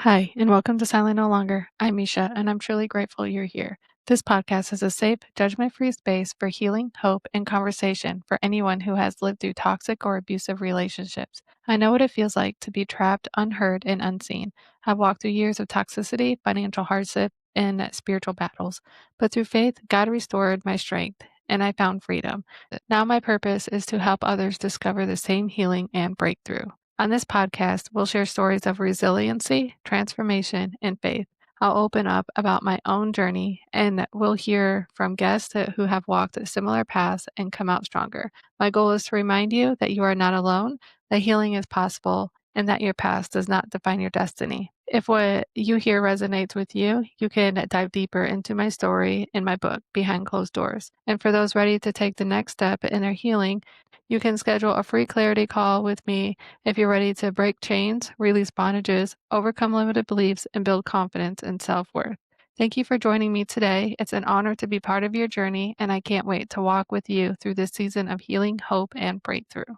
Hi, and welcome to Silent No Longer. I'm Mesha, and I'm truly grateful you're here. This podcast is a safe, judgment free space for healing, hope, and conversation for anyone who has lived through toxic or abusive relationships. I know what it feels like to be trapped, unheard, and unseen. I've walked through years of toxicity, financial hardship, and spiritual battles. But through faith, God restored my strength, and I found freedom. Now, my purpose is to help others discover the same healing and breakthrough. On this podcast, we'll share stories of resiliency, transformation, and faith. I'll open up about my own journey and we'll hear from guests who have walked similar paths and come out stronger. My goal is to remind you that you are not alone, that healing is possible, and that your past does not define your destiny. If what you hear resonates with you, you can dive deeper into my story in my book, Behind Closed Doors. And for those ready to take the next step in their healing, you can schedule a free clarity call with me if you're ready to break chains, release bondages, overcome limited beliefs, and build confidence and self worth. Thank you for joining me today. It's an honor to be part of your journey, and I can't wait to walk with you through this season of healing, hope, and breakthrough.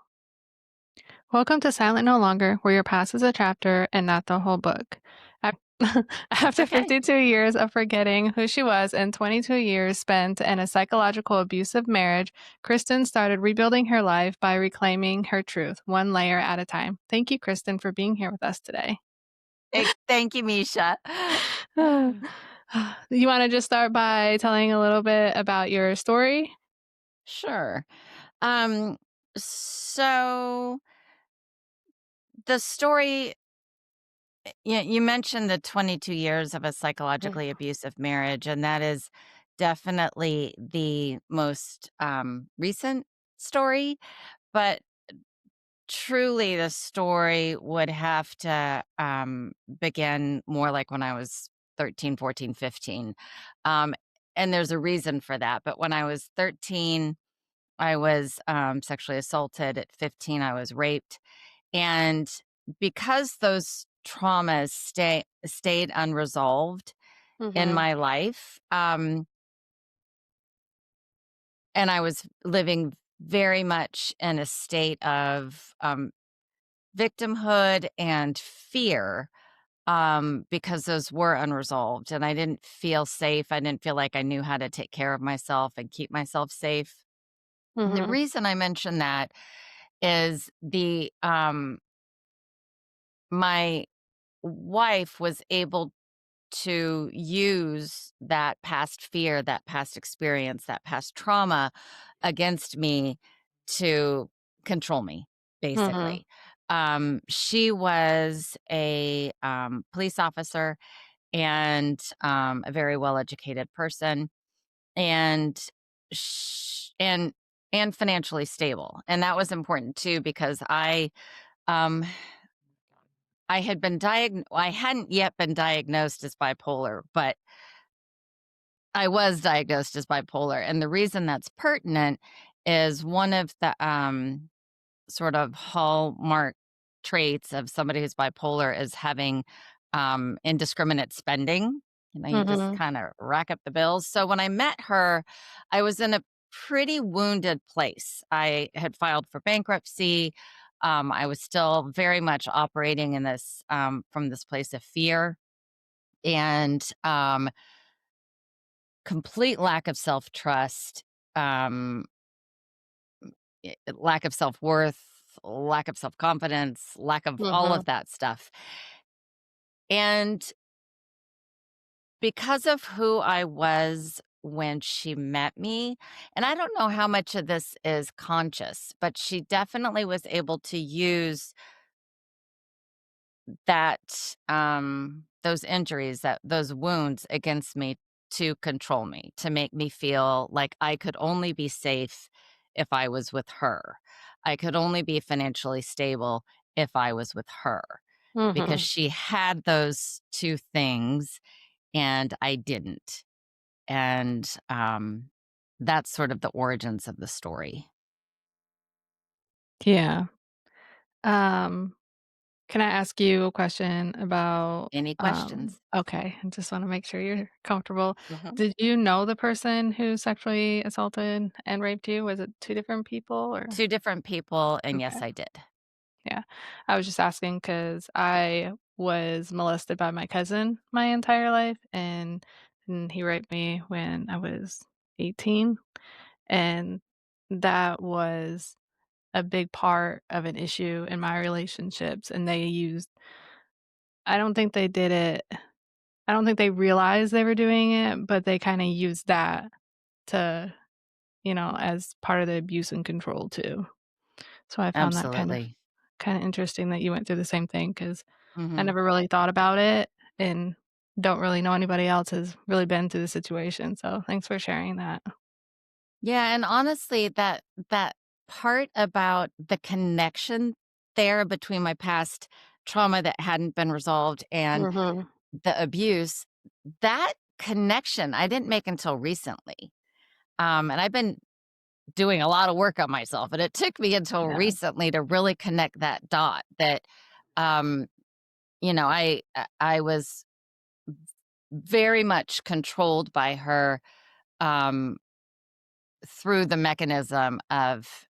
Welcome to Silent No Longer, where your past is a chapter and not the whole book. Af- That's After okay. 52 years of forgetting who she was and 22 years spent in a psychological abusive marriage, Kristen started rebuilding her life by reclaiming her truth, one layer at a time. Thank you, Kristen, for being here with us today. Thank you, Misha. You want to just start by telling a little bit about your story? Sure. Um, so the story, you mentioned the 22 years of a Mm. psychologically abusive marriage, and that is definitely the most recent story. But truly, the story would have to begin more like when I was 13, 14, 15. Um, and there's a reason for that. But when I was 13, I was sexually assaulted. At 15, I was raped. And because those traumas stayed unresolved in Mhm. my life, and I was living very much in a state of victimhood and fear, because those were unresolved and I didn't feel safe. I didn't feel like I knew how to take care of myself and keep myself safe. And the Mhm. reason I mention that is my wife was able to use that past fear, that past experience, that past trauma against me to control me, Mhm. basically. She was a police officer and a very well educated person and and financially stable, and that was important too because um I hadn't yet been diagnosed as bipolar, but I was diagnosed as bipolar, and the reason that's pertinent is one of the, sort of hallmark traits of somebody who's bipolar is having, indiscriminate spending. You just Mhm. kinda rack up the bills. So when I met her, I was in a pretty wounded place. I had filed for bankruptcy. I was still very much operating in this, from this place of fear and, complete lack of self-trust, um, lack of self-worth, lack of self-confidence, lack of all Mhm. of that stuff. And because of who I was when she met me, and I don't know how much of this is conscious, but she definitely was able to use that, those injuries, that those wounds against me to control me, to make me feel like I could only be safe if I was with her. I could only be financially stable if I was with her because Mhm. she had those 2 things and I didn't. And, that's sort of the origins of the story. Yeah. Um Can I ask you a question about, Any questions? okay, I just wanna make sure you're comfortable. Mhm. Did you know the person who sexually assaulted and raped you? Was it 2 different people or 2 different people, and yes, okay, I did. yeah. I was just asking because I was molested by my cousin my entire life, and he raped me when I was 18, and that was a big part of an issue in my relationships, and they used I don't think they did it I don't think they realized they were doing it, but they kinda used that to, as part of the abuse and control too. So I found that Absolutely. kinda interesting that you went through the same thing because I Mhm. never really thought about it and don't really know anybody else has really been through the situation, so thanks for sharing that. Yeah, and honestly, that part about the connection there between my past trauma that hadn't been resolved and Mhm. the abuse, that connection I didn't make until recently. And I've been doing a lot of work on myself, and it took me until Yeah. recently to really connect that dot that, um, I was very much controlled by her, um, through the mechanism of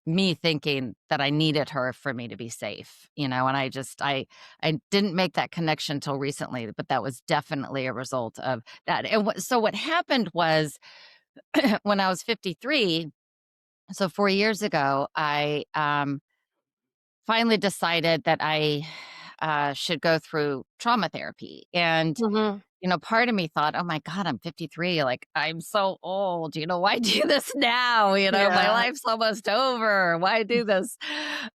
me thinking that I needed her for me to be safe, and I didn't make that connection till recently, but that was definitely a result of that. And what happened was when I was 53, so 4 years ago, I finally decided that I should go through trauma therapy. And Mhm. part of me thought, "Oh my god, I'm 53, like, I'm so old, why do this now? My Yeah. life's almost over. Why do this?"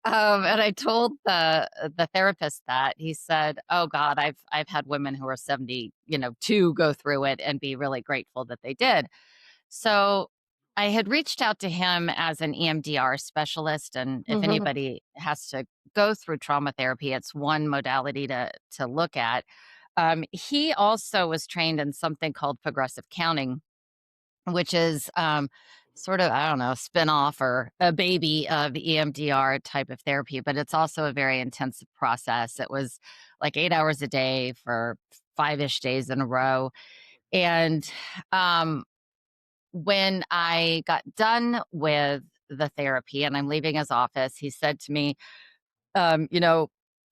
And I told the therapist that. He said, "Oh god, I've had women who are 70, to go through it and be really grateful that they did." So, I had reached out to him as an EMDR specialist, and if Mhm. anybody has to go through trauma therapy, it's one modality to look at. He also was trained in something called progressive counting, which is sort of, I don't know, spin-off or a baby of EMDR type of therapy, but it's also a very intensive process. It was like 8 hours a day for 5-ish days in a row. And um, when I got done with the therapy and I'm leaving his office, he said to me, um, you know,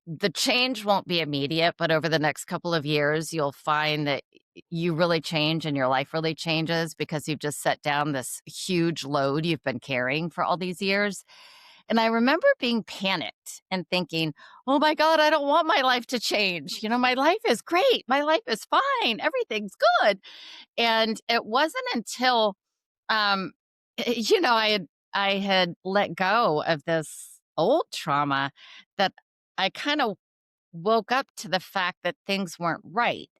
the change won't be immediate, but over the next couple of years, you'll find that you really change and your life really changes because you've just set down this huge load you've been carrying for all these years. And I remember being panicked and thinking, oh my God, I don't want my life to change. My life is great. My life is fine. Everything's good. And it wasn't until um, I had let go of this old trauma that I kind of woke up to the fact that things weren't right.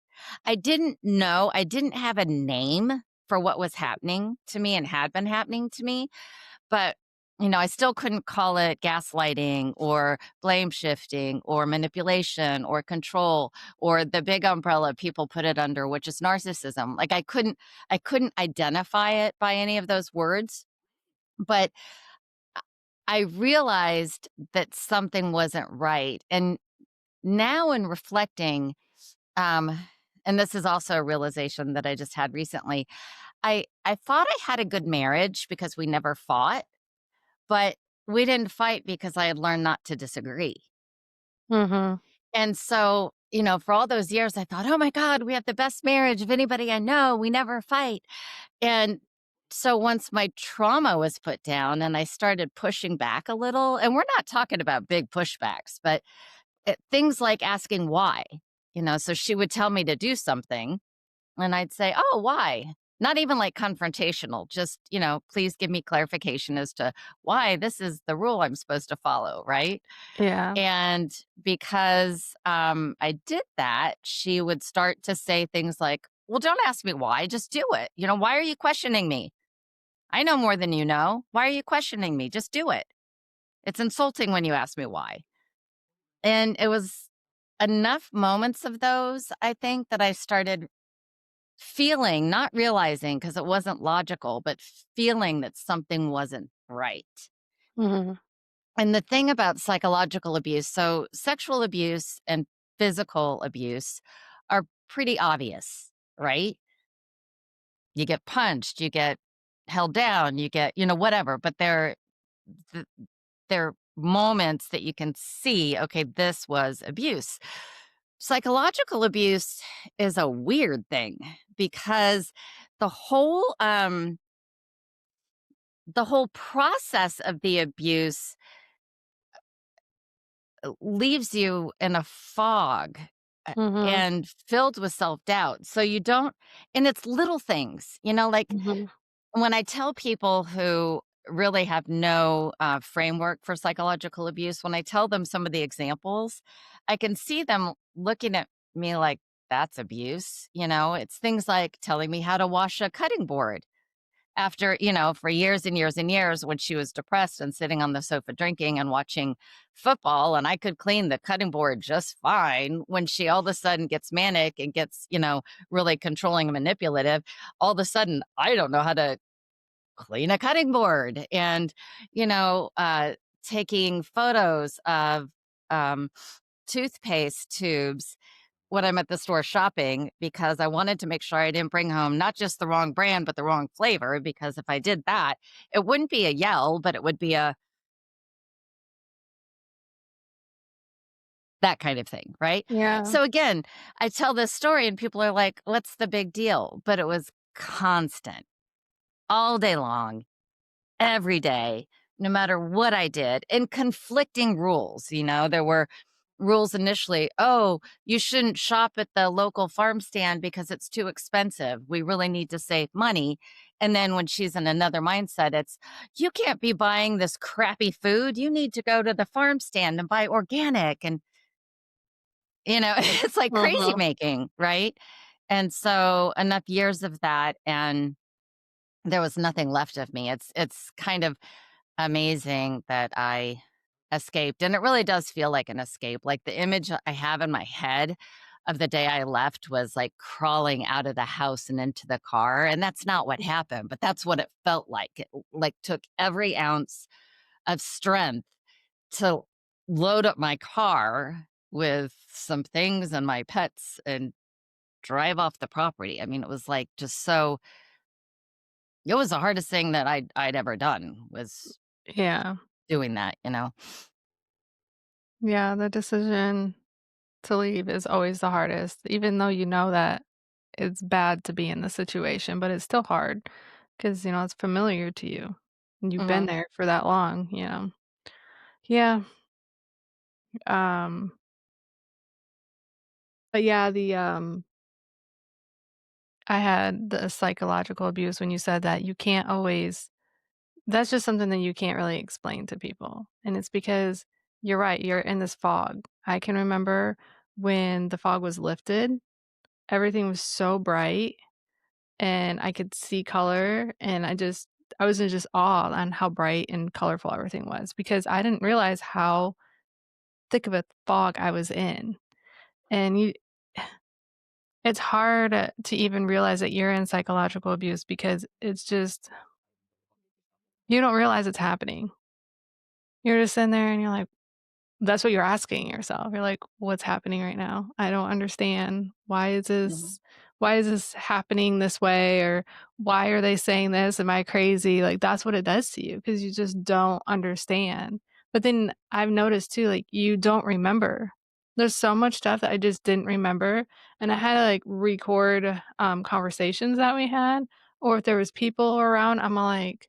I didn't have a name for what was happening to me and had been happening to me, but I still couldn't call it gaslighting or blame shifting or manipulation or control or the big umbrella people put it under, which is narcissism. Like I couldn't identify it by any of those words, but I realized that something wasn't right. And now in reflecting, um, and this is also a realization that I just had recently, I thought I had a good marriage because we never fought, but we didn't fight because I had learned not to disagree. Mhm. And so, for all those years, I thought, oh my God, we have the best marriage of anybody I know. We never fight. And so once my trauma was put down and I started pushing back a little, and we're not talking about big pushbacks, but things like asking why, so she would tell me to do something and I'd say, oh, why? Not even like confrontational, just, please give me clarification as to why this is the rule I'm supposed to follow. Right. Yeah. And because I did that, she would start to say things like, well, don't ask me why, just do it. Why are you questioning me? I know more than you know. Why are you questioning me? Just do it. It's insulting when you ask me why. And it was enough moments of those, I think, that I started feeling, not realizing because it wasn't logical, but feeling that something wasn't right. Mhm. And the thing about psychological abuse, so sexual abuse and physical abuse are pretty obvious, right? You get punched, you get held down, you get, whatever, but th- they're moments that you can see, okay, this was abuse. Psychological abuse is a weird thing because the whole um the whole process of the abuse leaves you in a fog Mhm. and filled with self-doubt. So you don't, and it's little things, like Mhm. when I tell people who really have no framework for psychological abuse, when I tell them some of the examples, I can see them looking at me like, that's abuse. It's things like telling me how to wash a cutting board after, for years and years and years when she was depressed and sitting on the sofa drinking and watching football. And I could clean the cutting board just fine. When she all of a sudden gets manic and gets, really controlling and manipulative, all of a sudden, I don't know how to clean a cutting board. And, you know, uh, taking photos of um, toothpaste tubes when I'm at the store shopping because I wanted to make sure I didn't bring home not just the wrong brand, but the wrong flavor. Because if I did that, it wouldn't be a yell, but it would be a that kind of thing. Right. Yeah. So again, I tell this story and people are like, what's the big deal? But it was constant all day long, every day, no matter what I did, and conflicting rules. There were rules initially. Oh, you shouldn't shop at the local farm stand because it's too expensive. We really need to save money. And then when she's in another mindset, it's you can't be buying this crappy food. You need to go to the farm stand and buy organic. And, it's like crazy Mhm. making, right? And so enough years of that. And there was nothing left of me. It's kind of amazing that I escaped, and it really does feel like an escape. Like, the image I have in my head of the day I left was, like, crawling out of the house and into the car, and that's not what happened, but that's what it felt like. It, like, took every ounce of strength to load up my car with some things and my pets and drive off the property. I mean, it was, like, just so it was the hardest thing that I'd ever done was Yeah. doing that. Yeah, the decision to leave is always the hardest, even though you know that it's bad to be in the situation, but it's still hard because it's familiar to you, and you've been Mhm. there for that long. Yeah, um, but yeah, I had the psychological abuse when you said that you can't always that's just something that you can't really explain to people, and it's because you're right, you're in this fog. I can remember when the fog was lifted, everything was so bright, and I could see color, and I was in just awe on how bright and colorful everything was because I didn't realize how thick of a fog I was in, and you it's hard to even realize that you're in psychological abuse because it's just you don't realize it's happening. You're just sitting there and you're like that's what you're asking yourself. You're like, "What's happening right now? I don't understand. Mhm. Why is this happening this way?" Or, "Why are they saying this? Am I crazy?" Like, that's what it does to you because you just don't understand. But then I've noticed too, like, you don't remember. There's so much stuff that I just didn't remember, and I had to, like, record, conversations that we had, or if there was people around, I'm like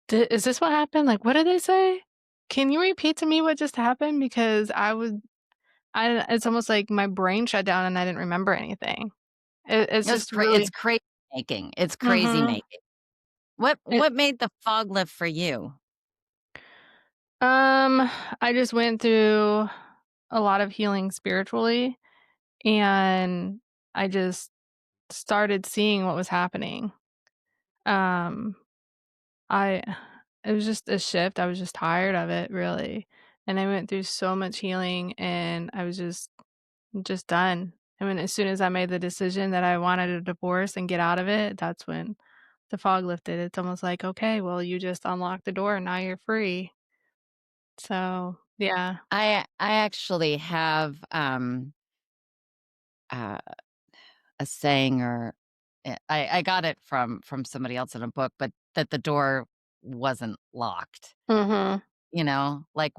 is this what happened? Like, what did they say? Can you repeat to me what just happened? Because it's almost like my brain shut down and I didn't remember anything. It's just It's really crazy making. It's crazy Mhm. making. What It what made the fog lift for you? um, I just went through a lot of healing spiritually, and I just started seeing what was happening. Um, I it was just a shift. I was just tired of it, really, and I went through so much healing, and I was just done. I mean, as soon as I made the decision that I wanted a divorce and get out of it, that's when the fog lifted. It's almost like, "Okay, well, you just unlocked the door and now you're free." So, yeah. I actually have, uh, a saying or I got it from somebody else in a book, but that the door wasn't locked, Mhm. like,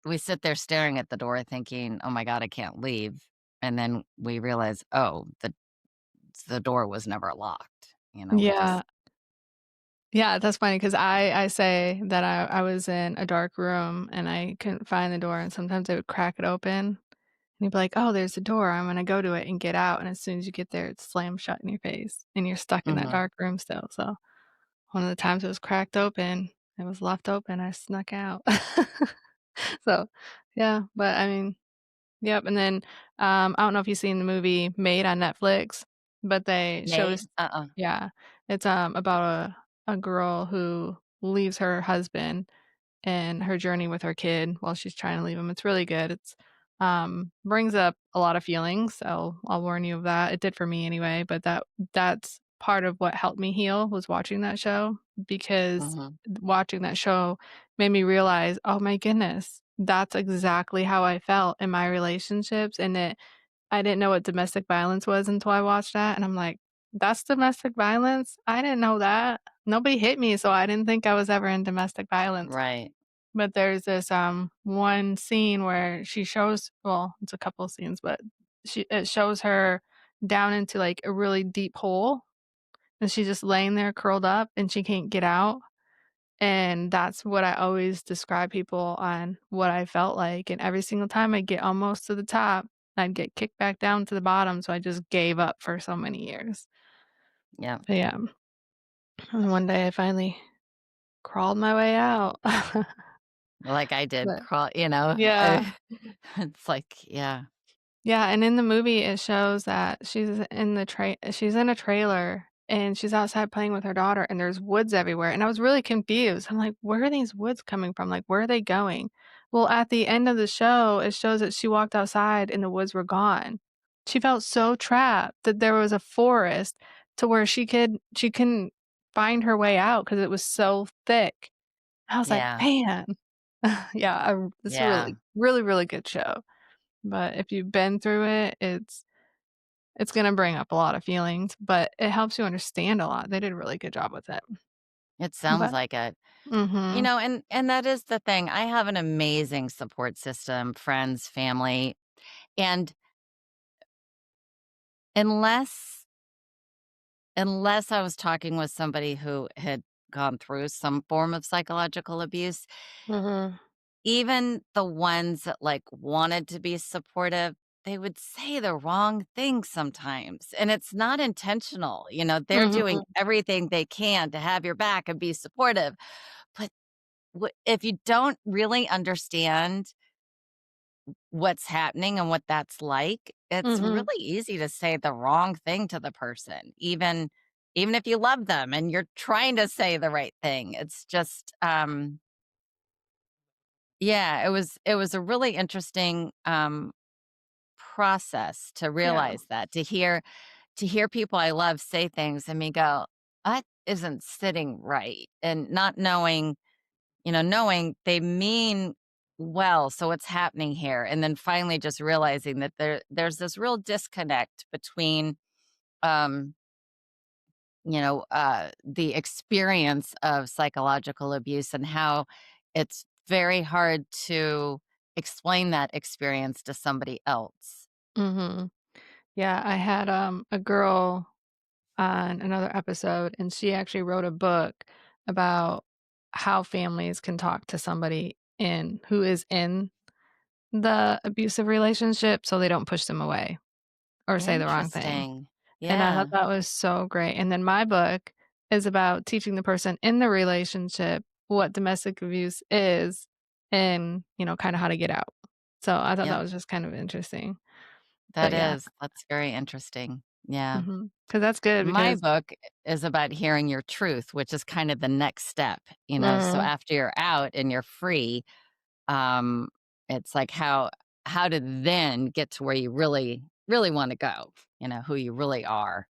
we sit there staring at the door thinking, "Oh my god, I can't leave." And then we realize, "Oh, the door was never locked." We Yeah. just Yeah, that's funny because I say that I was in a dark room and I couldn't find the door, and sometimes I would crack it open, and you'd be like, "Oh, there's the door, I'm gonna go to it and get out," and as soon as you get there, it's slammed shut in your face, and you're stuck in that mhm. dark room still, so one of the times it was cracked open, it was left open, I snuck out. So, yeah, but I mean, yep, and then, I don't know if you've seen the movie Made on Netflix, but they showed Made? us. Uh-uh. Yeah, it's, about a girl who leaves her husband and her journey with her kid while she's trying to leave him. It's really good. It's, brings up a lot of feelings, so I'll warn you of that. It did for me anyway, but that's part of what helped me heal was watching that show because Mhm. watching that show made me realize, "Oh my goodness, that's exactly how I felt in my relationships," and I didn't know what domestic violence was until I watched that, and I'm like, "That's domestic violence? I didn't know that. Nobody hit me, so I didn't think I was ever in domestic violence." Right. But there's this, one scene where she shows well, it's a couple of scenes, but it shows her down into, like, a really deep hole, and she's just laying there curled up, and she can't get out, and that's what I always describe people on what I felt like, and every single time I get almost to the top, I'd get kicked back down to the bottom, so I just gave up for so many years. Yeah. But, yeah, and one day I finally crawled my way out. Like I did, But crawl yeah. it's like, yeah. Yeah, and in the movie, it shows that she's in a trailer, and she's outside playing with her daughter, and there's woods everywhere, and I was really confused. I'm like, "Where are these woods coming from? Like, where are they going?" Well, at the end of the show, it shows that she walked outside and the woods were gone. She felt so trapped that there was a forest to where she couldn't find her way out because it was so thick. I was like, Yeah. "Man." Yeah, it's a Yeah. really, really, really good show. But if you've been through it, it's gonna bring up a lot of feelings, but it helps you understand a lot. They did a really good job with it. It sounds But like it. mhm. And that is the thing. I have an amazing support system, friends, family, and unless unless I was talking with somebody who had gone through some form of psychological abuse, Mhm. even the ones that, like, wanted to be supportive, they would say the wrong thing sometimes, and it's not intentional, they're doing Mhm. everything they can to have your back and be supportive, but if you don't really understand what's happening and what that's like, it's Mhm. really easy to say the wrong thing to the person, even if you love them and you're trying to say the right thing. It's just, yeah, it was a really interesting, process to Yeah. realize that, to hear people I love say things and me go, "That isn't sitting right," and not knowing they mean well, so what's happening here? And then finally just realizing that there's this real disconnect between, um, the experience of psychological abuse and how it's very hard to explain that experience to somebody else. Mhm. Yeah, I had, a girl on another episode, and she actually wrote a book about how families can talk to somebody who is in the abusive relationship so they don't push them away or say the wrong thing. Interesting. And I thought Yeah, that was so great, and then my book is about teaching the person in the relationship what domestic abuse is and, kinda how to get out. So I thought that yep, was just kind of interesting. that But yeah, is. That's very interesting. Yeah. because that's good My because book is about hearing your truth, which is kind of the next step. So mhm, after you're out and you're free, um, it's like how to then get to where you really, really wanna go, who you really are.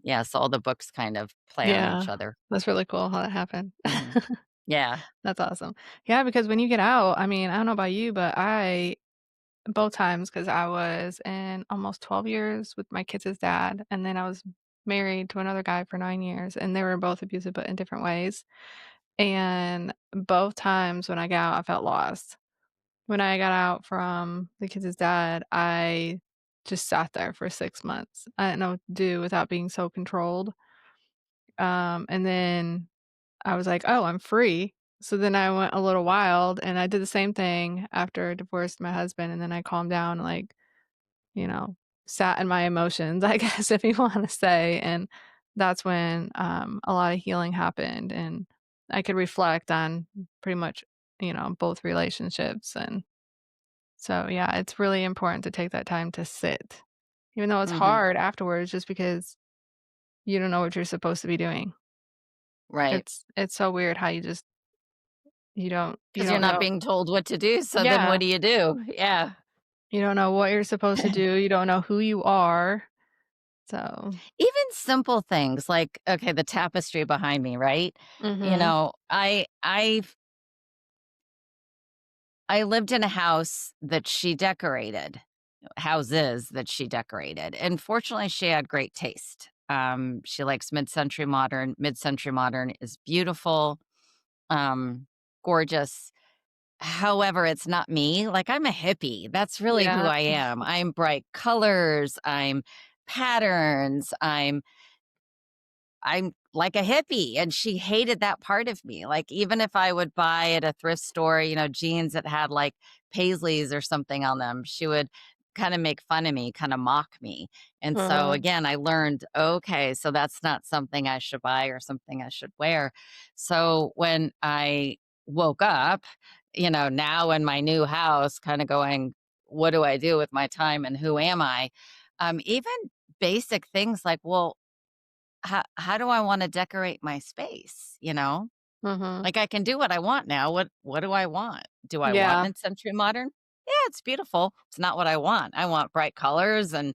Yeah, so all the books kind of play on yeah, each other. that's really cool how that happened. Mhm. Yeah, That's awesome. Yeah, because when you get out, I mean, I don't know about you, but I both times, because I was in almost 12 years with my kids' dad, and then I was married to another guy for 9 years, and they were both abusive, but in different ways, and both times when I got out, I felt lost. When I got out from the kids' dad, I just sat there for 6 months. I didn't know what to do without being so controlled. And then I was like, "Oh, I'm free." So then I went a little wild, and I did the same thing after I divorced my husband, and then I calmed down, like, you know, sat in my emotions, I guess, if you wanna say, and that's when, a lot of healing happened, and I could reflect on pretty much, both relationships, and so, yeah, it's really important to take that time to sit, even though it's Mhm. hard afterwards just because you don't know what you're supposed to be doing. Right. It's so weird how you 'Cause you're don't not know. being told what to do, so then what Yeah, do you do? Yeah. you don't know what you're supposed to do, you don't know who you are, so Even simple things like, okay, the tapestry behind me, right? You mhm, know, I lived in a house that she decorated, houses that she decorated, and fortunately, she had great taste. She likes mid-century modern. Mid-century modern is beautiful, um, gorgeous. However, it's not me. Like, I'm a hippie. That's really who yeah, I am. I'm bright colors, I'm patterns, I'm like a hippie, and she hated that part of me. Like, even if I would buy at a thrift store, jeans that had like paisleys or something on them, she would kind of make fun of me, kind of mock me. And so, uh-huh, again, I learned, okay, so that's not something I should buy or something I should wear. So, when I woke up, now in my new house, kind of going, what do I do with my time and who am I? Even basic things like, well, how do I wanna decorate my space, you know? mhm, Like, I can do what I want now. What do I want? Do I want yeah, mid-century modern? Yeah, it's beautiful. It's not what I want. I want bright colors and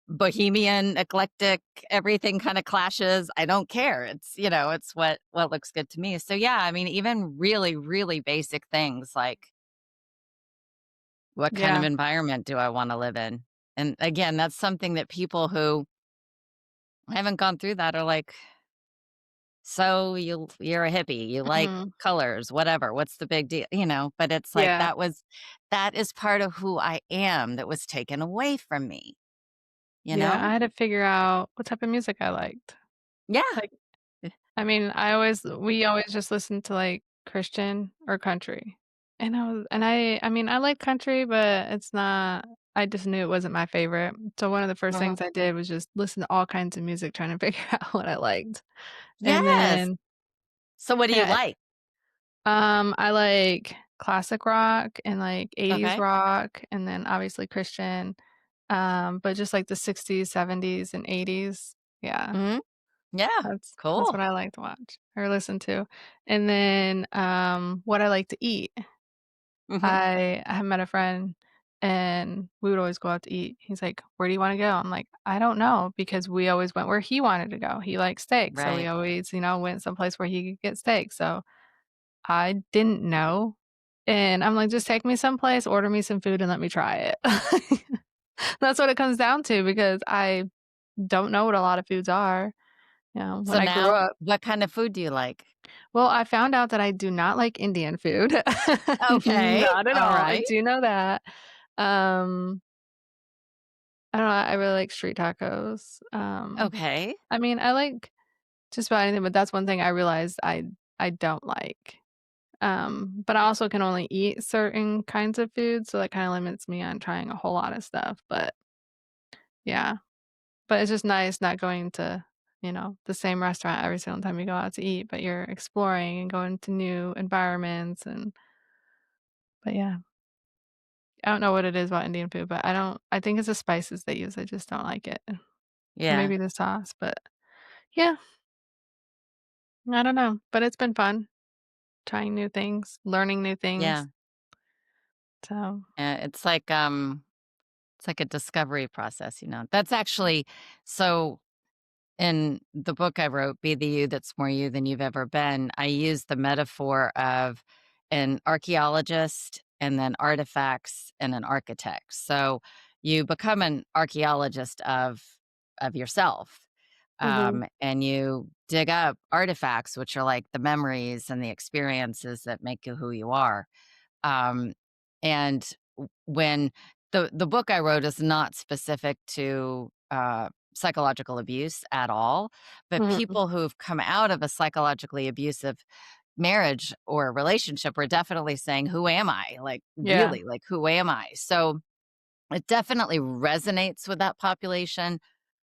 bohemian, eclectic, everything kinda clashes. I don't care. It's what looks good to me. So, yeah, I mean, even really, really basic things like, what kind of yeah, environment do I wanna live in? And, again, that's something that people who haven't gone through that are like, "So you're a hippie, you like mhm, colors, whatever, what's the big deal?" But it's like yeah, that is part of who I am that was taken away from me, you yeah, know? I had to figure out what type of music I liked. Yeah. Like, Eh, we always just listened to, like, Christian or country, and I mean, I like country, but it's not I just knew it wasn't my favorite, so one of the first uh-huh. things I did was just listen to all kinds of music trying to figure out what I liked, and Yes. then So what do you yeah, like? I like classic rock and, like, 80s Okay. rock, and then obviously Christian, but just, like, the '60s, '70s, and '80s. Yeah, Mhm. Yeah. that's Cool. what I like to watch or listen to. And then, what I like to eat. Mhm. I have met a friend, and we would always go out to eat. He's like, "Where do you wanna go?" I'm like, "I don't know," because we always went where he wanted to go. He likes steak, so we Right. always, went someplace where he could get steak, so I didn't know, and I'm like, "Just take me someplace, order me some food, and let me try it." That's what it comes down to because I don't know what a lot of foods are, when So I grew now up. what kind of food do you like? Well, I found out that I do not like Indian food. Okay. Not at all, I Alright. do know that. Um, I don't know, I really like street tacos. Okay. I mean, I like just about anything, but that's one thing I realized I don't like. But I also can only eat certain kinds of food, so that kinda limits me on trying a whole lot of stuff, but yeah. But it's just nice not going to, the same restaurant every single time you go out to eat, but you're exploring and going to new environments but yeah. I don't know what it is about Indian food, but I think it's the spices they use, I just don't like it. Or Yeah. maybe the sauce, but yeah, I don't know, but it's been fun trying new things, learning new Yeah. things, so It's like a discovery process, That's actually so in the book I wrote, Be the You That's More You Than You've Ever Been, I use the metaphor of an archaeologist and then artifacts and an architect. So you become an archaeologist of yourself. mhm, And you dig up artifacts, which are like the memories and the experiences that make you who you are. Um, And when the book I wrote is not specific to, psychological abuse at all, but Mhm. people who've come out of a psychologically abusive marriage or relationship were definitely saying, "Who am I?" Like, Yeah. really, like, "Who am I?" So, it definitely resonates with that population,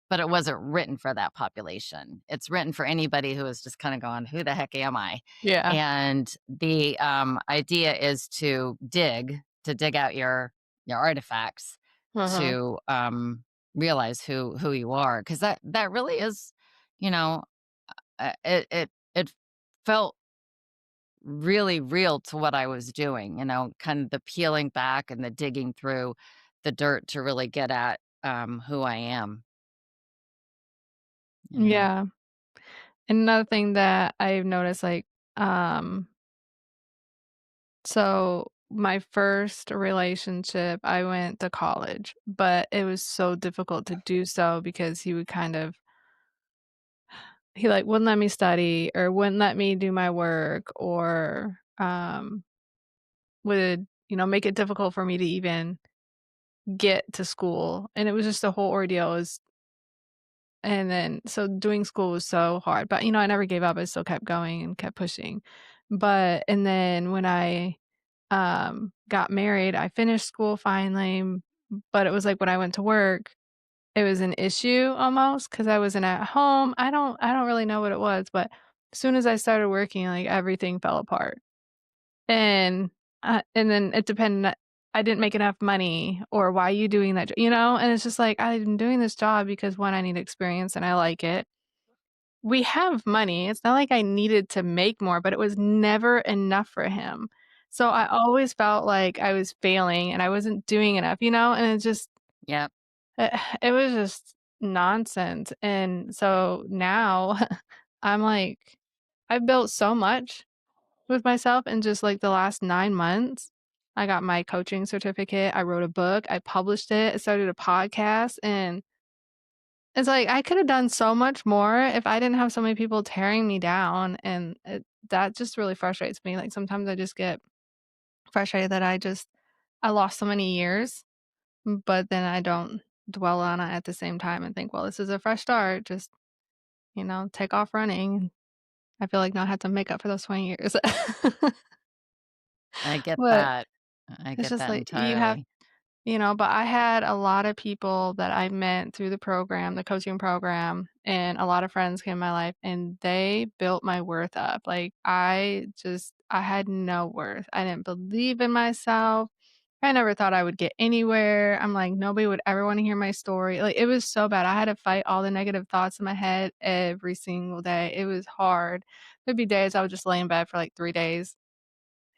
but it wasn't written for that population. It's written for anybody who is just kinda going, "Who the heck am I?" Yeah. And the, idea is to dig out your artifacts Uh-huh. to, realize who you are, because that really is, you know, it felt really real to what I was doing, kind of the peeling back and the digging through the dirt to really get at, who I am, you know? Yeah. Another thing that I've noticed, like, um, so my first relationship, I went to college, but it was so difficult to do so because he would kind of he, like, wouldn't let me study or wouldn't let me do my work or, would, make it difficult for me to even get to school, and it was just a whole ordeal. It was And then so doing school was so hard, but, I never gave up, I still kept going and kept pushing. But and then when I, got married, I finished school finally, but it was like when I went to work, it was an issue almost because I wasn't at home. I don't really know what it was, but as soon as I started working, like, everything fell apart. And, and then it depended I didn't make enough money or why are you doing that and it's just like, I'm doing this job because, 1, I need experience and I like it. We have money, it's not like I needed to make more, but it was never enough for him. So I always felt like I was failing and I wasn't doing enough, and Yep. it was just nonsense, and so now I'm like, I've built so much with myself in just, like, the last 9 months. I got my coaching certificate, I wrote a book, I published it, I started a podcast, and it's like, I coulda done so much more if I didn't have so many people tearing me down, and that just really frustrates me. Like, sometimes I just get frustrated that I lost so many years, but then I don't dwell on it at the same time and think, "Well, this is a fresh start, just, take off running." I feel like now I have to make up for those 20 years. I get But that. I it's get just that like, you have entirely. but I had a lot of people that I met through the program, the coaching program, and a lot of friends came in my life, and they built my worth up. Like, I had no worth. I didn't believe in myself. I never thought I would get anywhere. I'm like, nobody would ever wanna hear my story. Like, it was so bad. I had to fight all the negative thoughts in my head every single day. It was hard. There'd be days I would just lay in bed for, like, 3 days,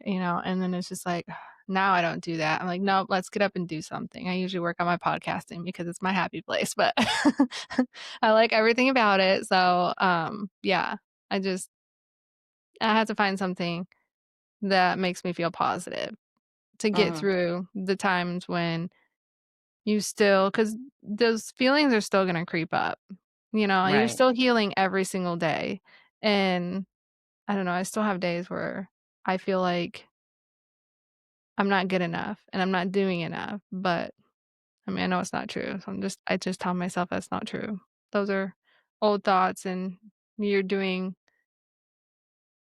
and then it's just like, now I don't do that. I'm like, "Nope, let's get up and do something." I usually work on my podcasting because it's my happy place, but I like everything about it, so, yeah, I just I have to find something that makes me feel positive to get Mhm. through the times when you still, because those feelings are still gonna creep up, you're Right. still healing every single day, and I don't know, I still have days where I feel like I'm not good enough and I'm not doing enough, but I mean, I know it's not true. So I just tell myself that's not true. Those are old thoughts and you're doing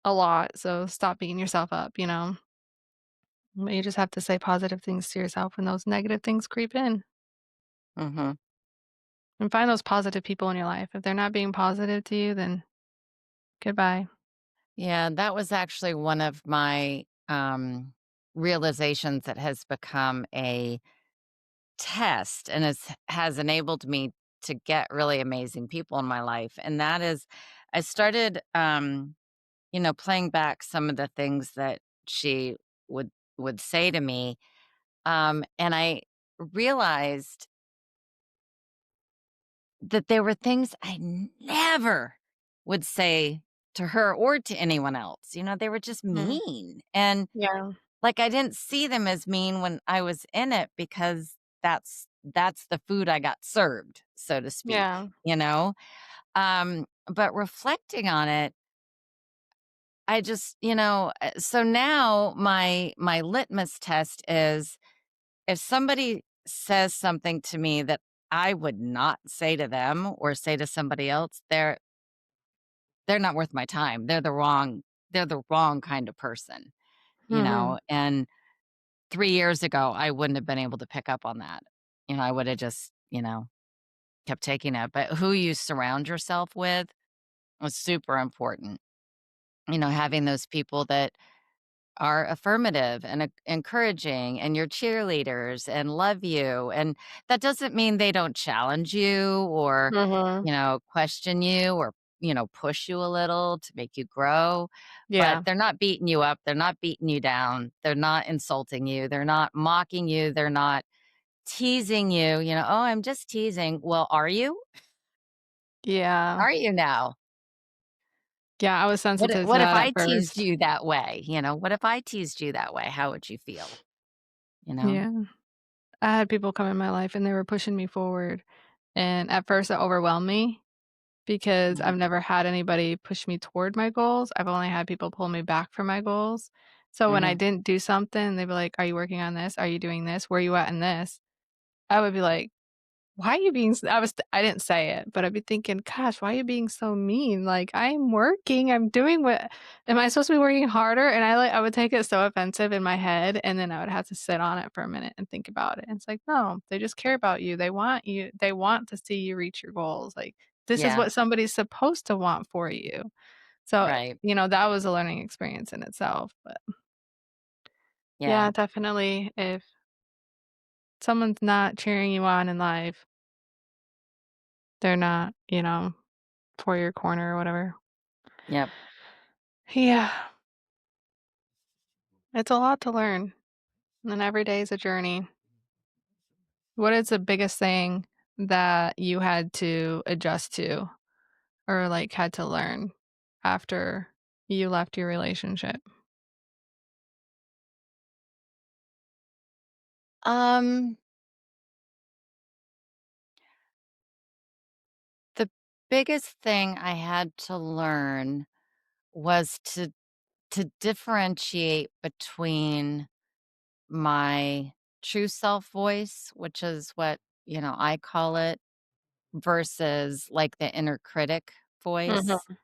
a lot, so stop beating yourself up. But you just have to say positive things to yourself when those negative things creep in Mhm. and find those positive people in your life. If they're not being positive to you, then goodbye. Yeah, that was actually one of my, realizations that has become a test and has enabled me to get really amazing people in my life, and that is I started, playing back some of the things that she would say to me, and I realized that there were things I never would say to her or to anyone else. They were just Mhm. mean. And Yeah. like I didn't see them as mean when I was in it because that's the food I got served, so to speak, Yeah. you know? But reflecting on it, I just, so now my litmus test is if somebody says something to me that I would not say to them or say to somebody else, they're not worth my time. They're the wrong kind of person, Mhm. and 3 years ago, I wouldn't have been able to pick up on that. I would have just, kept taking it. But who you surround yourself with was super important. Having those people that are affirmative and encouraging and your cheerleaders and love you. And that doesn't mean they don't challenge you or, Mhm. question you or, push you a little to make you grow. But Yeah. they're not beating you up. They're not beating you down. They're not insulting you. They're not mocking you. They're not teasing you. Oh, I'm just teasing. Well, are you? Yeah. Are you now? Yeah, I was What if sensitive to what if that I at teased first. you that way? What if I teased you that way? How would you feel? You know? Yeah. I had people come in my life and they were pushing me forward, and at first it overwhelmed me because Mhm, I've never had anybody push me toward my goals. I've only had people pull me back from my goals. So when I mhm. didn't do something, they'd be like, "Are you working on this? Are you doing this? Where are you at in this?" I would be like, "Why are you being s" I didn't say it, but I'd be thinking, "Gosh, why are you being so mean? Like, I'm working, I'm doing what am I supposed to be working harder?" And I would take it so offensive in my head, and then I would have to sit on it for a minute and think about it. And it's like, "No, they just care about you. They want to see you reach your goals. Like, this is Yeah, what somebody's supposed to want for you." So, right. that was a learning experience in itself. But Yeah, yeah, definitely if someone's not cheering you on in life, they're not, for your corner or whatever. yep, Yeah, it's a lot to learn, and every day is a journey. What is the biggest thing that you had to adjust to or, like, had to learn after you left your relationship? um, the biggest thing I had to learn was to differentiate between my true self voice, which is what, I call it, versus, like, the inner critic voice. Mhm.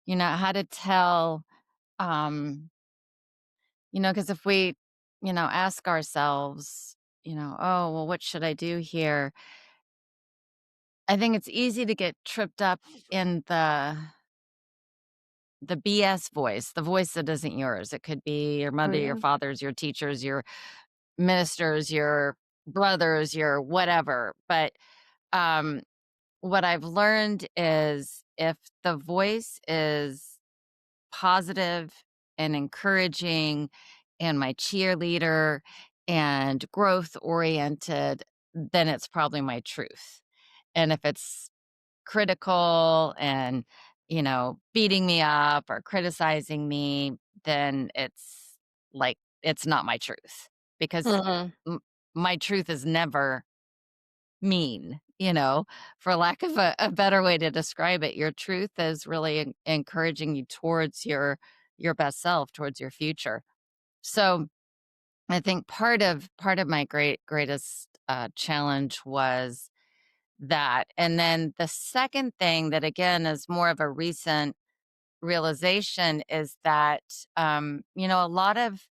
How to tell, um because if we, ask ourselves, "Oh, well, what should I do here?" I think it's easy to get tripped up in the BS voice, the voice that isn't yours. It could be your Oh, mother, your yeah. fathers, your teachers, your ministers, your brothers, your whatever. But um, what I've learned is if the voice is positive and encouraging and my cheerleader and growth oriented, then it's probably my truth. And if it's critical and, beating me up or criticizing me, then it's not my truth because Mhm. m- my truth is never mean, for lack of a better way to describe it. Your truth is really encouraging you towards your best self, towards your future. So I think part of my greatest challenge was that. And then the second thing that again is more of a recent realization is that a lot of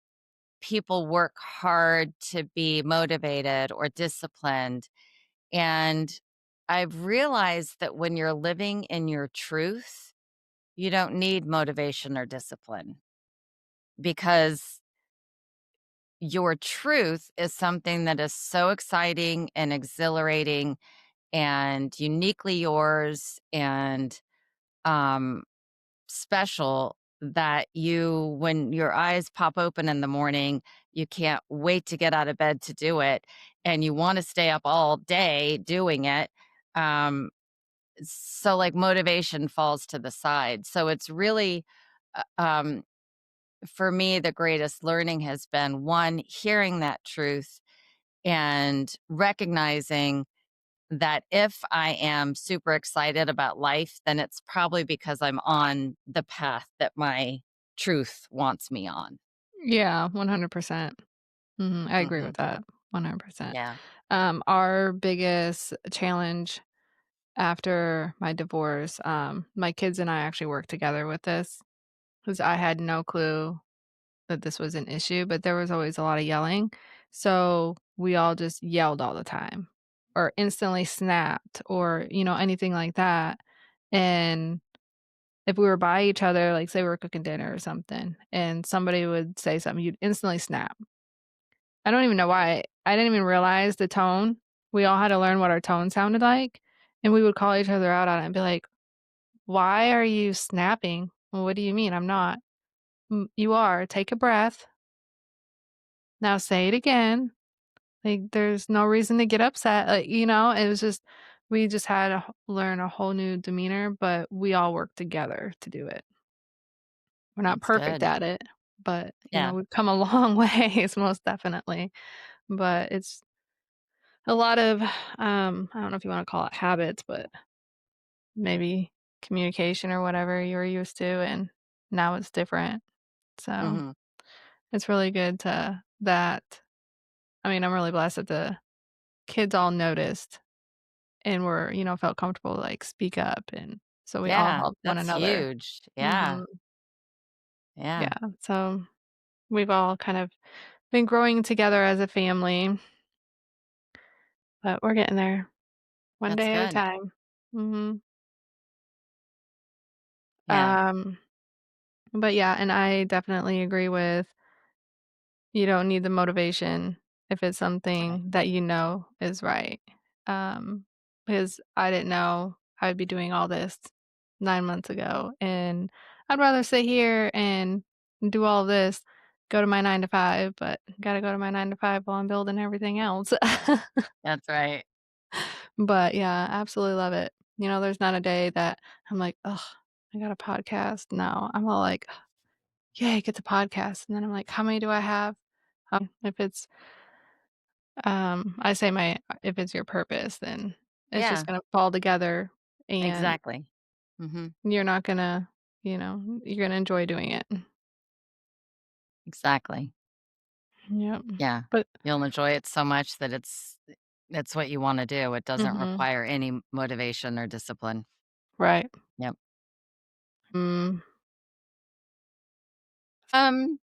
people work hard to be motivated or disciplined. And I've realized that when you're living in your truth, you don't need motivation or discipline because your truth is something that is so exciting and exhilarating and uniquely yours and um, special that when your eyes pop open in the morning, you can't wait to get out of bed to do it. And you want to stay up all day doing it. Um, so, like, motivation falls to the side. So, it's really, for me, the greatest learning has been one, hearing that truth and recognizing that if I am super excited about life, then it's probably because I'm on the path that my truth wants me on. Yeah, 100%. I agree Mhm. with that 100%. Yeah. Our biggest challenge after my divorce, my kids and I actually worked together with this because I had no clue that this was an issue, but there was always a lot of yelling. So we all just yelled all the time or instantly snapped or, anything like that. And if we were by each other, like say we were cooking dinner or something, and somebody would say something, you'd instantly snap. I don't even know why. I didn't even realize the tone. We all had to learn what our tone sounded like, and we would call each other out on it and be like, "Why are you snapping?" "Well, what do you mean? I'm not." You are. Take a breath. Now say it again." Like, there's no reason to get upset, it was just we just had to learn a whole new demeanor, but we all worked together to do it. We're not That's perfect good. at it, but, Yeah. we've come a long ways, most definitely. But it's a lot of, I don't know if you wanna call it habits, but maybe communication or whatever you were used to, and now it's different. So, Mhm. it's really good to that I'm really blessed that the kids all noticed and were, felt comfortable to, like, speak up, and so we all Yeah, helped one that's another. huge. Yeah. Mhm. Yeah. Yeah, so we've all kind of been growing together as a family, but we're getting there one That's day at a good. time. Mhm. Yeah. But yeah, and I definitely agree with you don't need the motivation if it's Right. something that you know is right. Um, because I didn't know I would be doing all this 9 months ago, and I'd rather sit here and do all this, go to my 9 to 5, but gotta go to my 9 to 5 while I'm building everything else. That's right. But yeah, absolutely love it. There's not a day that I'm like, "Ugh, I got a podcast." No, I'm all like, "Yay, get the podcast." And then I'm like, "How many do I have?" If it's, I say my if it's your purpose, then it's just Yeah, gonna fall together and exactly. Mhm. you're not gonna, you're gonna enjoy doing it. Exactly. Yep. Yeah. But You'll enjoy it so much that it's what you wanna do. It doesn't mhm, require any motivation or discipline. right. Yep. Mm, Um,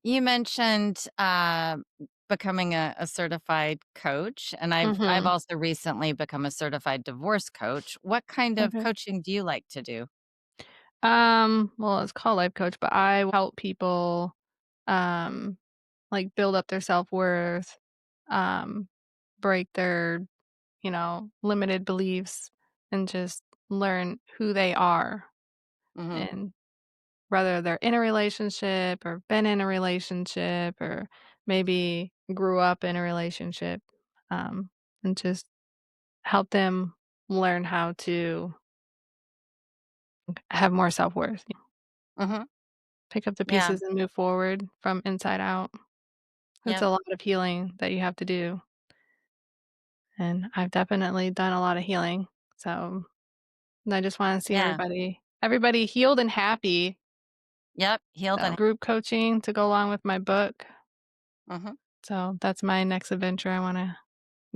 you mentioned, becoming a certified coach, and I've mhm, also recently become a certified divorce coach. What kind of okay. coaching do you like to do? Well, it's called life coach, but I help people, um, like, build up their self-worth, um, break their, limited beliefs, and just learn who they are, Mhm. and whether they're in a relationship or been in a relationship or maybe grew up in a relationship, and just help them learn how to have more self-worth, Mhm. pick up the Yeah. pieces and move forward from inside out. It's Yep. a lot of healing that you have to do, and I've definitely done a lot of healing, so and I just wanna see Yeah. everybody healed and happy, Yep. Healed so and group coaching to go along with my book, Mhm. so that's my next adventure I wanna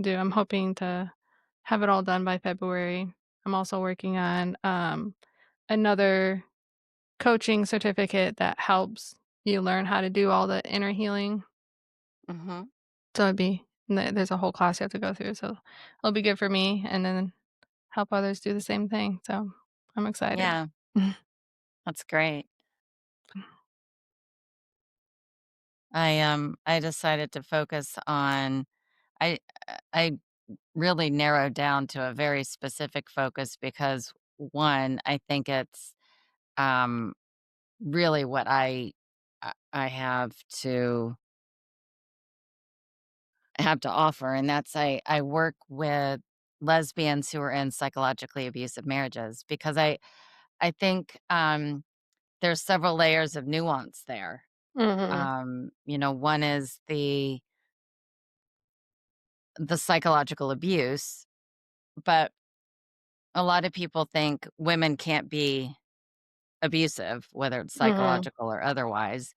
do. I'm hoping to have it all done by February. I'm also working on, another coaching certificate that helps you learn how to do all the inner healing. Mhm. So there's a whole class you have to go through, so it'll be good for me and then help others do the same thing, so I'm excited. Yeah. That's great. I decided to focus on I I really narrowed down to a very specific focus because, 1, I think it's, um, really what I have to offer, and that's I work with lesbians who are in psychologically abusive marriages because I think, there's several layers of nuance there. Mhm. One is the psychological abuse, but a lot of people think women can't be abusive, whether it's Mhm. psychological or otherwise.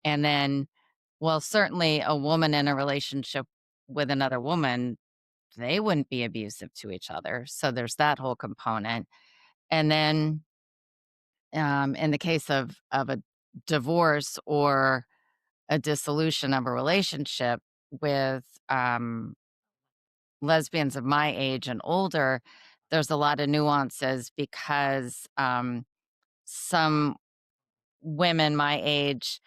And then, well, certainly a woman in a relationship with another woman, they wouldn't be abusive to each other. So there's that whole component. And then, in the case of a divorce or a dissolution of a relationship with lesbians of my age and older, there's a lot of nuances because some women my age,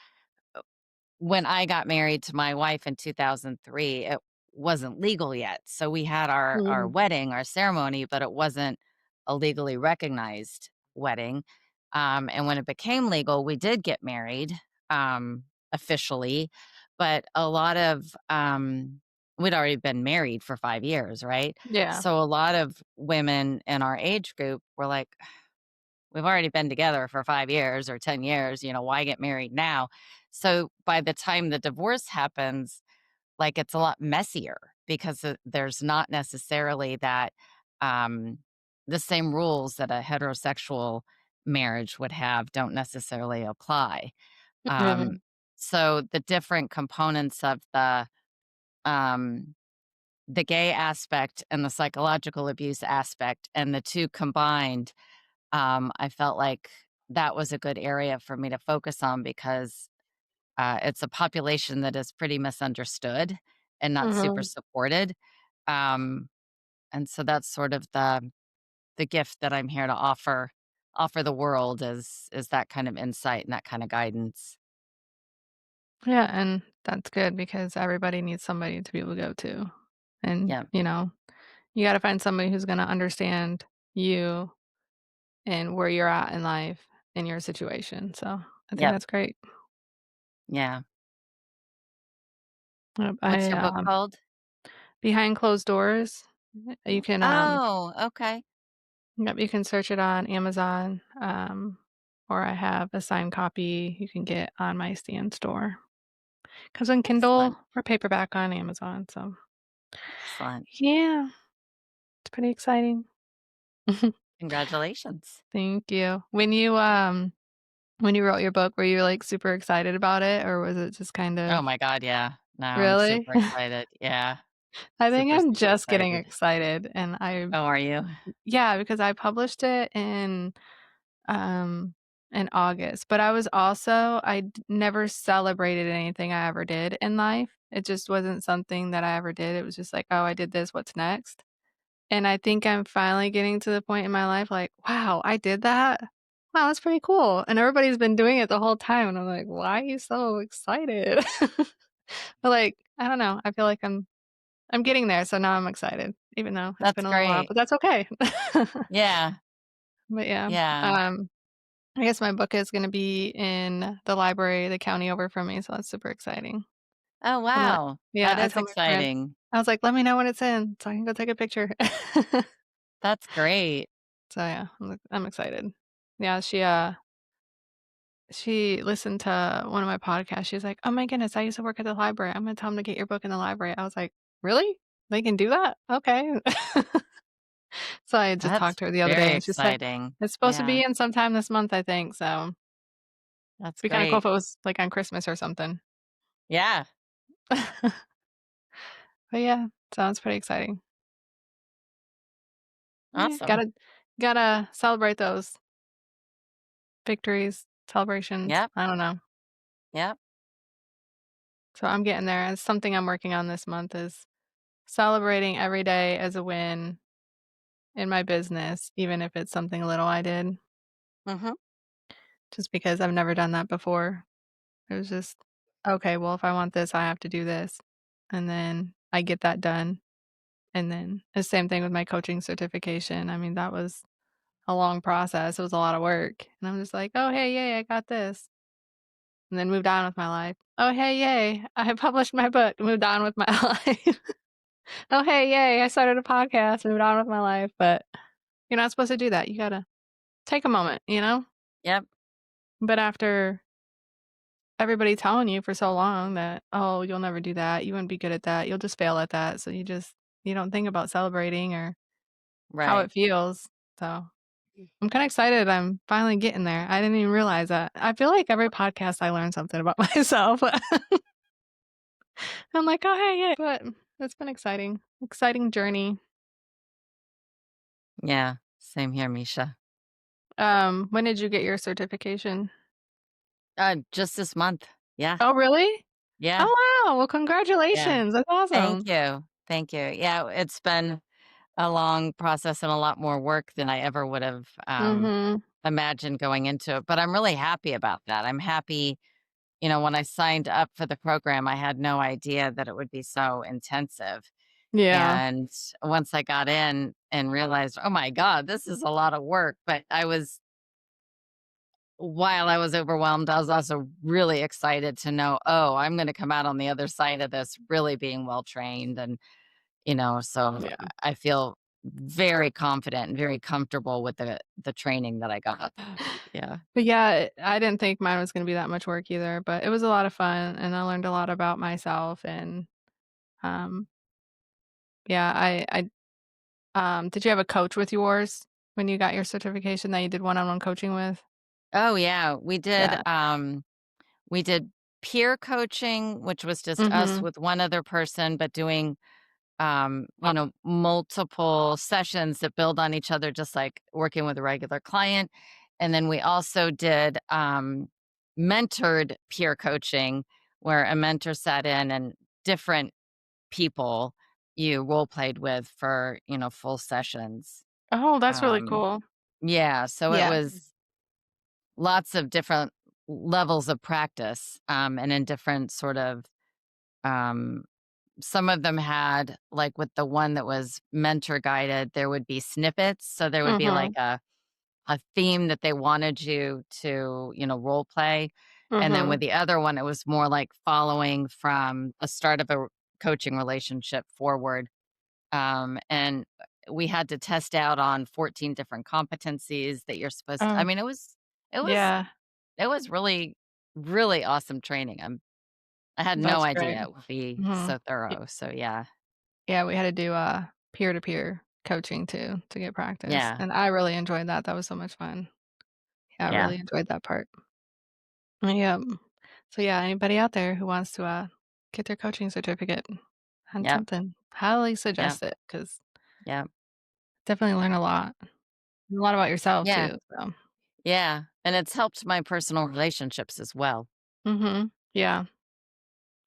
when I got married to my wife in 2003, it wasn't legal yet. So we had our Mhm. wedding, our ceremony, but it wasn't a legally recognized wedding. And when it became legal, we did get married officially, but a lot of we'd already been married for 5 years, right? Yeah. So a lot of women in our age group were like, we've already been together for 5 years or 10 years, why get married now? So by the time the divorce happens, like, it's a lot messier because there's not necessarily that, um the same rules that a heterosexual marriage would have don't necessarily apply. Um, Mhm. so the different components of the gay aspect and the psychological abuse aspect and the 2 combined, I felt like that was a good area for me to focus on because it's a population that is pretty misunderstood and not super Mhm. supported. Um, and so that's sort of the gift that I'm here to offer the world is that kind of insight and that kind of guidance. Yeah, and that's good because everybody needs somebody to be able to go to. And, Yeah. you gotta find somebody who's gonna understand you and where you're at in life and your situation, so I think Yep. that's great. Yeah. Yep, What's your book called? Behind Closed Doors, you can, Oh, okay. yep, you can search it on Amazon, or I have a signed copy you can get on my Stan store. Comes in Kindle Excellent. or paperback on Amazon, so Excellent. yeah, it's pretty exciting. Congratulations. Thank you. When you wrote your book, were you, like, super excited about it, or was it just kind Oh of my god, yeah. No, I'm really? super excited. Yeah. I think Super, I'm super just getting excited. excited, and Oh, are you? yeah, because I published it um, in August, but I never celebrated anything I ever did in life. It just wasn't something that I ever did. It was just like, "Oh, I did this, what's next?" And I think I'm finally getting to the point in my life like, "Wow, I did that? Wow, that's pretty cool." And everybody's been doing it the whole time, and I'm like, "Why are you so excited?" But, like, I don't know, I feel like I'm getting there, so now I'm excited, even though it's That's been a little while, great. but that's okay. Yeah. But yeah, Yeah. I guess my book is gonna be in the library, the county over from me, so that's super exciting. Oh, I'm like wow. That yeah, I is told my friend, exciting. I was like, "Let me know when it's in so I can go take a picture." That's great. So yeah, I'm excited. Yeah, she listened to one of my podcasts. She's like, "Oh my goodness, I used to work at the library. I'm gonna tell 'em to get your book in the library." I was like, "Really? They can do that? Okay." So I just That's talked to her the other day, very and she said, exciting. "It's supposed to Yeah, be in sometime this month, I think, so that's be kinda cool if great. it was, like, on Christmas or something." Yeah, But yeah, sounds pretty exciting. Yeah, awesome. gotta celebrate those victories, celebrations, Yep, I don't know. yep. So I'm getting there. It's something I'm working on this month is celebrating every day as a win in my business, even if it's something little I did, Mhm. just because I've never done that before. It was just, "Okay, well, if I want this, I have to do this." And then I get that done, and then the same thing with my coaching certification. I mean, that was a long process, it was a lot of work, and I'm just like, "Oh, hey, yay, I got this." And then moved on with my life. "Oh, hey, yay, I published my book." Moved on with my life. "Oh, hey, yay, I started a podcast." Moved on with my life, but you're not supposed to do that. You gotta take a moment, you know? Yep, But after everybody telling you for so long that, "Oh, you'll never do that. You wouldn't be good at that. You'll just fail at that." So you don't think about celebrating or how right. it feels. So, I'm kinda excited I'm finally getting there. I didn't even realize that. I feel like every podcast I learn something about myself. I'm like, "Oh, hey, yeah," but it's been exciting. Exciting journey. Yeah, same here, Misha. When did you get your certification? Just this month. Yeah, Oh, really? yeah, Oh, wow. Well, yeah. congratulations. That's Thank awesome. you, thank you. Yeah, it's been a long process and a lot more work than I ever would have Mhm. imagined going into it. But I'm really happy about that. I'm happy, when I signed up for the program, I had no idea that it would be so intensive. Yeah. And once I got in and realized, oh my God, this is a lot of work. But while I was overwhelmed, I was also really excited to know, oh, I'm going to come out on the other side of this really being well trained. And, so Yeah. I feel very confident and very comfortable with the training that I got. Yeah. But yeah, I didn't think mine was gonna be that much work either, but it was a lot of fun, and I learned a lot about myself and, um, yeah, did you have a coach with yours when you got your certification that you did one-on-one coaching with? Oh yeah. Yeah. We did peer coaching, which was just us Mhm. with one other person, but doing multiple sessions that build on each other, just like working with a regular client. And then we also did mentored peer coaching, where a mentor sat in and different people you role played with for, full sessions. Oh, that's really Um, cool. yeah, so it Yeah. was lots of different levels of practice, and in different sort of um, some of them had, like, with the one that was mentor guided, there would be snippets, so there would be, like, Mhm. a theme that they wanted you to, role play, and then Mhm. with the other one, it was more like following from the start of a coaching relationship forward, and we had to test out on 14 different competencies that you're supposed to. I Oh, mean, it was yeah. it was really, really awesome training. I had no That's great. idea it would be Mhm. so thorough, so yeah. Yeah, we had to do, peer-to-peer coaching too to get practice, Yeah, and I really enjoyed that, that was so much fun. Yeah, I yeah, really enjoyed that part. Yep. So, yeah, anybody out there who wants to, get their coaching certificate on yep, something, highly yep, suggest it because yep, definitely learn a lot about yourself yeah, too, so yeah, and it's helped my personal relationships as well. mhm. Yeah,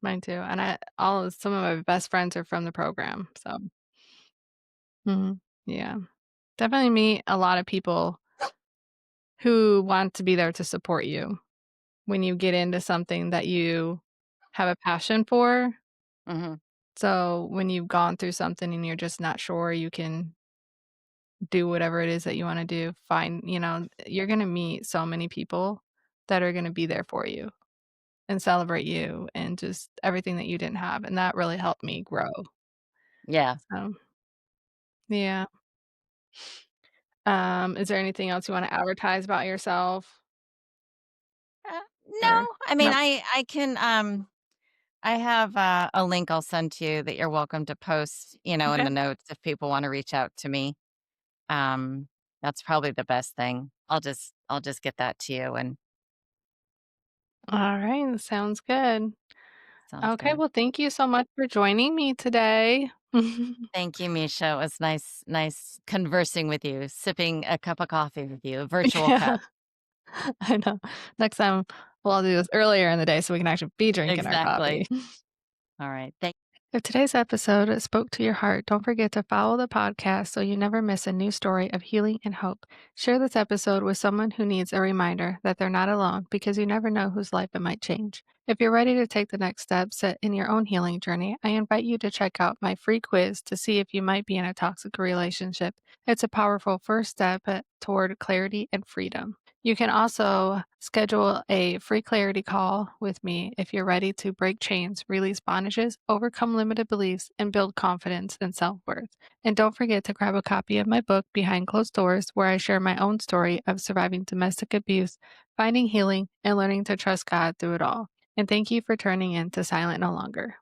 mine too, and some of my best friends are from the program, so mhm. Yeah. Definitely meet a lot of people who want to be there to support you when you get into something that you have a passion for. Mhm, So when you've gone through something and you're just not sure you can do whatever it is that you wanna do, you're gonna meet so many people that are gonna be there for you and celebrate you and just everything that you didn't have, and that really helped me grow. yeah. So, yeah. Is there anything else you wanna advertise about yourself No, or I mean, no? I can, I have, a link I'll send to you that you're welcome to post, in Okay. the notes if people wanna reach out to me. Um, that's probably the best thing. I'll just get that to you, and Alright, sounds good. sounds Okay, good. well, thank you so much for joining me today. Thank you, Misha. It was nice conversing with you, sipping a cup of coffee with you, a virtual Yeah, cup. I know. Next time, we'll do this earlier in the day so we can actually be drinking our Exactly. coffee. All right. Thank If today's episode spoke to your heart, don't forget to follow the podcast so you never miss a new story of healing and hope. Share this episode with someone who needs a reminder that they're not alone because you never know whose life it might change. If you're ready to take the next steps in your own healing journey, I invite you to check out my free quiz to see if you might be in a toxic relationship. It's a powerful first step toward clarity and freedom. You can also schedule a free clarity call with me if you're ready to break chains, release bondages, overcome limited beliefs, and build confidence and self worth. And don't forget to grab a copy of my book, Behind Closed Doors, where I share my own story of surviving domestic abuse, finding healing, and learning to trust God through it all. And thank you for turning in to Silent No Longer.